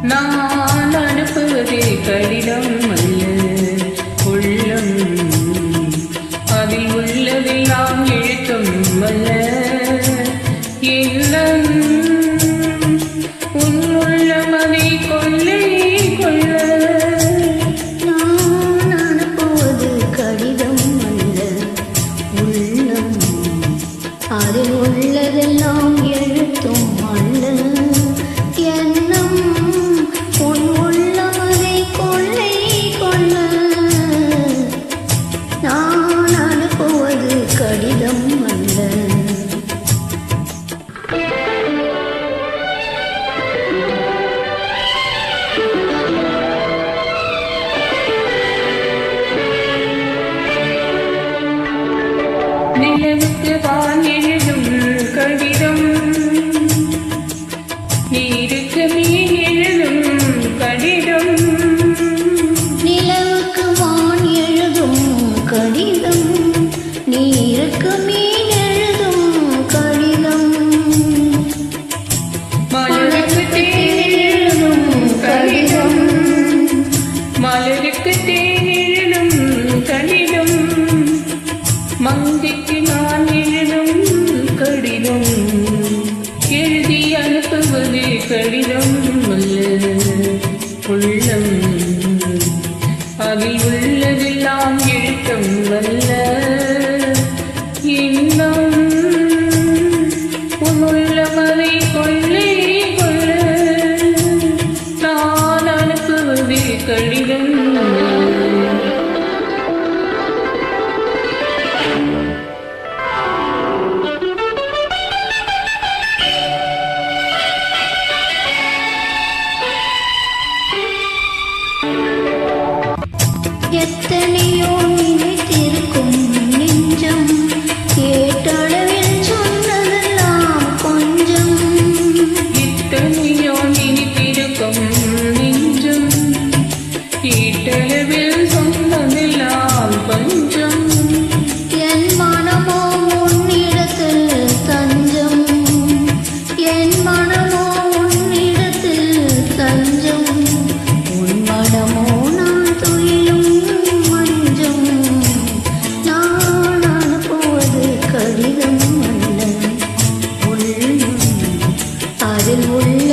நான் அனுப்புவதே கடிதம் அல்ல உள்ளம், அதில் உள்ளதெல்லாம் எழுத்தும் அல்ல இல்லம். உன் உள்ளம் அதை கொள்ளை கொள்ள. நான் அனுப்புவது கடிதம் அல்ல உள்ளம், அதில் உள்ளதெல்லாம் எழுத்தும் அல்ல எண்ணம். உன் உள்ளம் அதை கொள்ளை கொள்ள. நான் அனுப்புவது கடிதம் அல்ல. நிலவுக்கு வான் எழுதும் கடிதம், நீருக்கு மீன் எழுதும் கடிதம். நிலவுக்கு வான் எழுதும் கடிதம், நீருக்கு மீன் எழுதும் கடிதம். மலருக்கு தேன் எழுதும் கடிதம், மலருக்கு தேன் எழுதும் கடிதம். மங்கைக்கு நான் எழுதும் கடிதம், எழுதி அனுப்புவது கடிதம் அல்ல உள்ளம், அதில் உள்ளதெல்லாம் எழுத்தம் அல்ல இன்னும். உன் உள்ளம் அதை கொள்ளை கொள்ள. நான் அனுப்புவது கடிதம் அல்ல. எத்தனையோ நினைத்திருக்கும் நெஞ்சம், கேட்டளவில் சொன்னதெல்லாம் கொஞ்சம். இத்தனையோ நினைத்திருக்கும் நெஞ்சம், கேட்டளவில் சொன்னதெல்லாம் கொஞ்சம். என் மனமோ உன்னிடத்தில் தஞ்சம், என் மனமோ உன்னிடத்தில் தஞ்சம். உன் மனமோ நான் துயிலும் மஞ்சம். நான் அனுப்புவது கடிதம் அல்ல உள்ளம், அதில் உள்ள